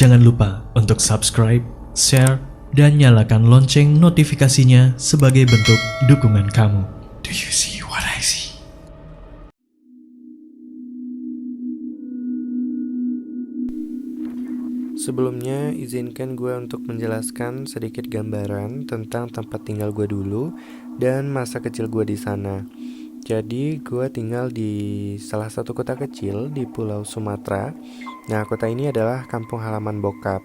Jangan lupa untuk subscribe, share, dan nyalakan lonceng notifikasinya sebagai bentuk dukungan kamu. Do you see what I see? Sebelumnya, izinkan gue untuk menjelaskan sedikit gambaran tentang tempat tinggal gue dulu dan masa kecil gue di sana. Jadi, gue tinggal di salah satu kota kecil di Pulau Sumatera. Nah, kota ini adalah kampung halaman bokap.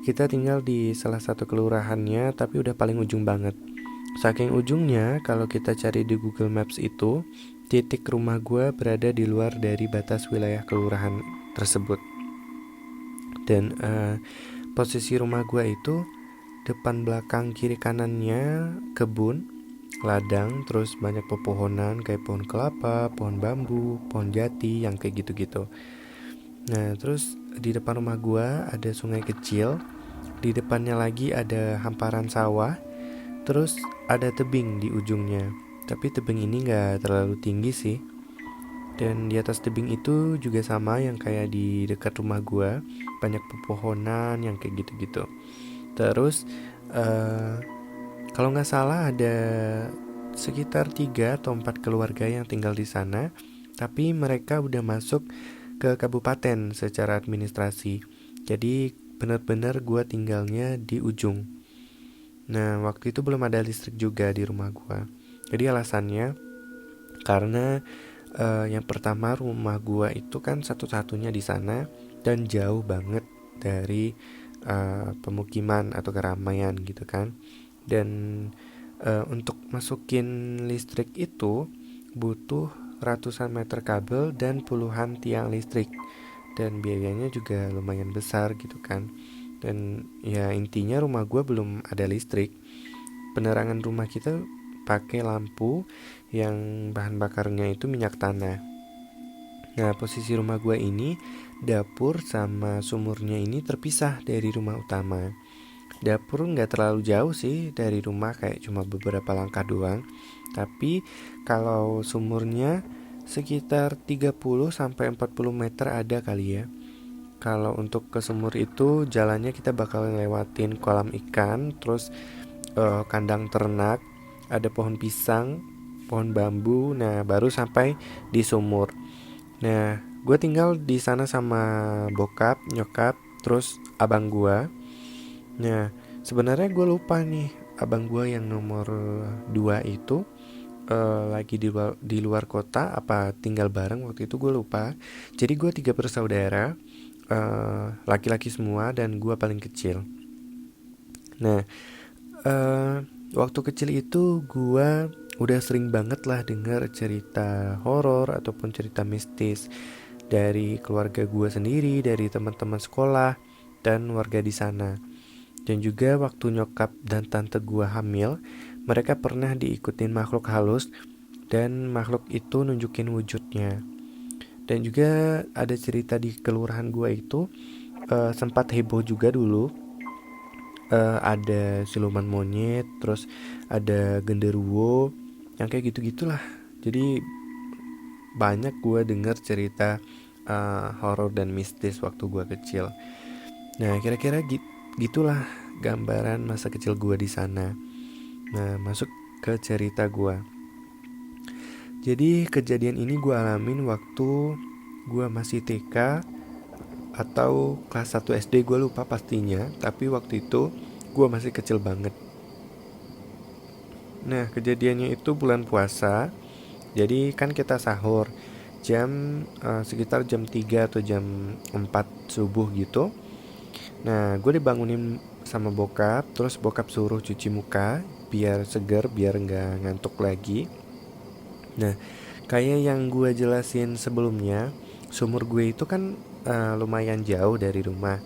Kita tinggal di salah satu kelurahannya, tapi udah paling ujung banget. Saking ujungnya, kalau kita cari di Google Maps itu, titik rumah gue berada di luar dari batas wilayah kelurahan tersebut. Dan posisi rumah gue itu depan belakang kiri kanannya kebun, ladang, terus banyak pepohonan kayak pohon kelapa, pohon bambu, pohon jati yang kayak gitu-gitu. Nah, terus di depan rumah gue ada sungai kecil, di depannya lagi ada hamparan sawah, terus ada tebing di ujungnya. Tapi tebing ini gak terlalu tinggi sih. Dan di atas tebing itu juga sama yang kayak di dekat rumah gue, banyak pepohonan yang kayak gitu-gitu. Terus kalau nggak salah ada sekitar 3 atau 4 keluarga yang tinggal di sana, tapi mereka udah masuk ke kabupaten secara administrasi. Jadi benar-benar gue tinggalnya di ujung. Nah, waktu itu belum ada listrik juga di rumah gue. Jadi alasannya karena yang pertama, rumah gua itu kan satu-satunya di sana dan jauh banget dari pemukiman atau keramaian gitu kan. Dan untuk masukin listrik itu butuh ratusan meter kabel dan puluhan tiang listrik. Dan biayanya juga lumayan besar gitu kan. Dan ya intinya rumah gua belum ada listrik. Penerangan rumah kita pakai lampu yang bahan bakarnya itu minyak tanah. Nah, posisi rumah gue ini, dapur sama sumurnya ini terpisah dari rumah utama. Dapur nggak terlalu jauh sih dari rumah, kayak cuma beberapa langkah doang. Tapi kalau sumurnya sekitar 30-40 meter ada kali ya. Kalau untuk ke sumur itu jalannya kita bakal lewatin kolam ikan, terus kandang ternak, ada pohon pisang, pohon bambu. Nah, baru sampai di sumur. Nah, gue tinggal di sana sama bokap, nyokap, terus abang gue. Nah, sebenarnya gue lupa nih, abang gue yang nomor 2 itu lagi di luar kota apa tinggal bareng waktu itu gue lupa. Jadi gue 3 bersaudara, laki-laki semua dan gue paling kecil. Nah, waktu kecil itu gue udah sering banget lah dengar cerita horor ataupun cerita mistis dari keluarga gue sendiri, dari teman-teman sekolah dan warga di sana. Dan juga waktu nyokap dan tante gue hamil, mereka pernah diikutin makhluk halus dan makhluk itu nunjukin wujudnya. Dan juga ada cerita di kelurahan gue itu sempat heboh juga dulu. Ada siluman monyet, terus ada genderuwo, yang kayak gitu-gitulah. Jadi banyak gue denger cerita horor dan mistis waktu gue kecil. Nah, kira-kira gitulah gambaran masa kecil gue di sana. Nah, masuk ke cerita gue. Jadi kejadian ini gue alamin waktu gue masih TK atau kelas 1 SD, gue lupa pastinya. Tapi waktu itu gue masih kecil banget. Nah, kejadiannya itu bulan puasa. Jadi kan kita sahur jam sekitar jam 3 atau jam 4 subuh gitu. Nah, gue dibangunin sama bokap. Terus bokap suruh cuci muka biar segar, biar gak ngantuk lagi. Nah, kayak yang gue jelasin sebelumnya, sumur gue itu kan lumayan jauh dari rumah.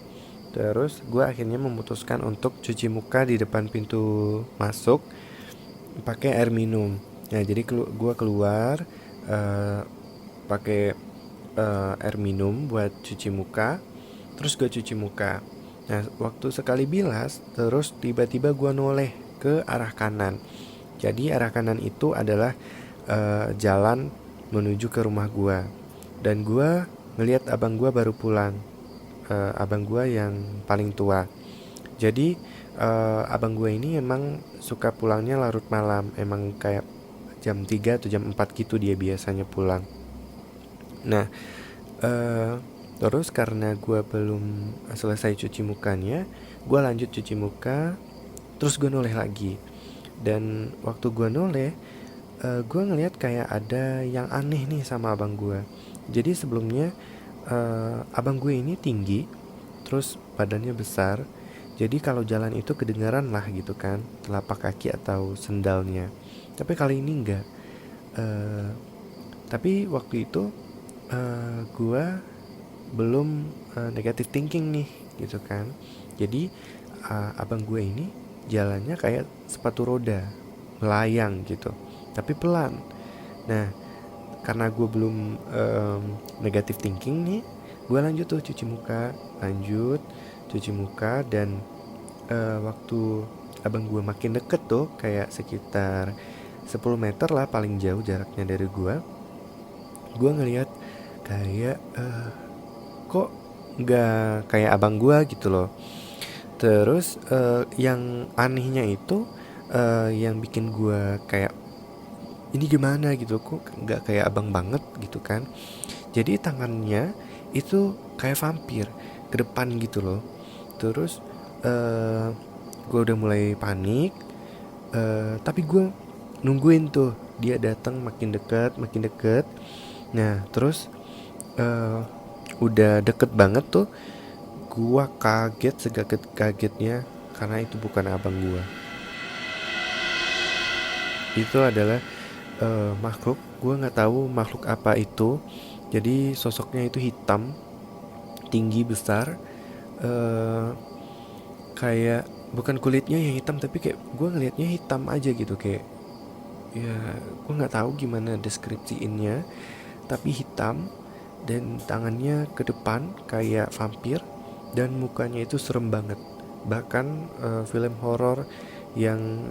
Terus gue akhirnya memutuskan untuk cuci muka di depan pintu masuk pakai air minum. Nah, jadi gue keluar pakai air minum buat cuci muka. Terus gue cuci muka. Nah, waktu sekali bilas, terus tiba-tiba gue noleh ke arah kanan. Jadi arah kanan itu adalah jalan menuju ke rumah gue. Dan gue ngelihat abang gue baru pulang. abang gue yang paling tua. Jadi abang gue ini emang suka pulangnya larut malam. Emang kayak jam 3 atau jam 4 gitu dia biasanya pulang. Nah, eh, terus karena gue belum selesai cuci mukanya, gue lanjut cuci muka, terus gue noleh lagi. Dan waktu gue noleh, gue ngeliat kayak ada yang aneh nih sama abang gue. Jadi sebelumnya abang gue ini tinggi, terus badannya besar. Jadi kalau jalan itu kedengaran lah gitu kan, telapak kaki atau sendalnya. Tapi kali ini enggak. Eh, tapi waktu itu gue belum negative thinking nih gitu kan. Jadi abang gue ini jalannya kayak sepatu roda, melayang gitu, tapi pelan. Nah, karena gue belum negative thinking nih, gue lanjut tuh cuci muka, lanjut cuci muka. Dan waktu abang gue makin deket tuh, kayak sekitar 10 meter lah paling jauh jaraknya dari gue ngelihat kayak kok nggak kayak abang gue gitu loh. Terus yang anehnya itu yang bikin gue kayak ini gimana gitu, kok nggak kayak abang banget gitu kan. Jadi tangannya itu kayak vampir ke depan gitu loh. Terus gue udah mulai panik, tapi gue nungguin tuh dia datang makin dekat makin dekat. Nah terus udah deket banget tuh, gua kaget segaget-kagetnya karena itu bukan abang gua. Itu adalah makhluk, gua nggak tahu makhluk apa itu. Jadi sosoknya itu hitam, tinggi besar, eh kayak bukan kulitnya yang hitam, tapi kayak gua ngelihatnya hitam aja gitu, kayak ya gua nggak tahu gimana deskripsiinnya, tapi hitam. Dan tangannya ke depan kayak vampir, dan mukanya itu serem banget. Bahkan film horor yang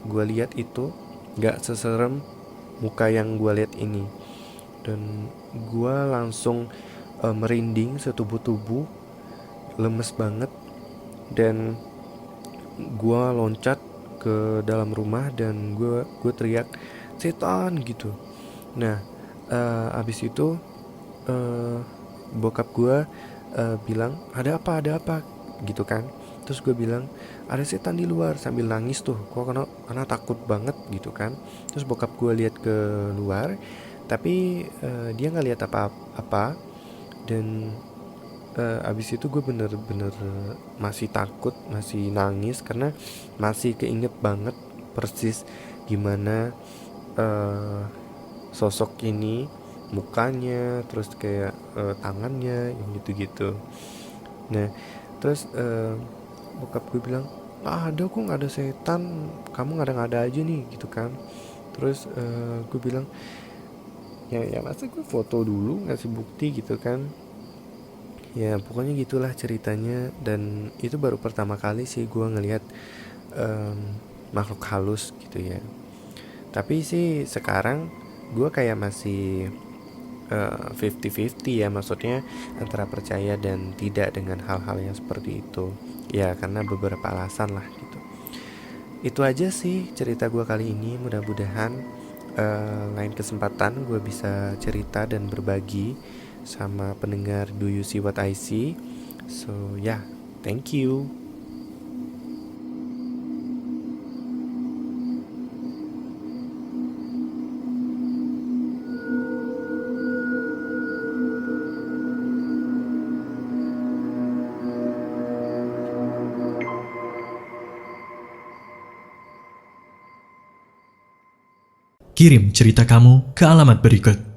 gue lihat itu nggak seserem muka yang gue lihat ini. Dan gue langsung merinding setubuh-tubuh, lemes banget. Dan gue loncat ke dalam rumah dan gue teriak setan gitu. Nah abis itu bokap gue bilang ada apa gitu kan. Terus gue bilang ada setan di luar sambil nangis tuh, kok karena takut banget gitu kan. Terus bokap gue lihat ke luar, tapi dia nggak lihat apa-apa. Dan abis itu gue bener-bener masih takut, masih nangis karena masih keinget banget persis gimana sosok ini, mukanya, terus kayak tangannya yang gitu-gitu. Nah terus bokap gue bilang ah ada kok, nggak ada setan, kamu ngada-ngada aja nih gitu kan. Terus gue bilang ya masa gue foto dulu ngasih bukti gitu kan. Ya pokoknya gitulah ceritanya. Dan itu baru pertama kali sih gue ngelihat makhluk halus gitu ya. Tapi sih sekarang gue kayak masih 50-50 ya, maksudnya antara percaya dan tidak dengan hal-hal yang seperti itu. Ya karena beberapa alasan lah gitu. Itu aja sih cerita gue kali ini. Mudah-mudahan lain kesempatan gue bisa cerita dan berbagi sama pendengar Do You See What I See. So yeah, thank you. Kirim cerita kamu ke alamat berikut.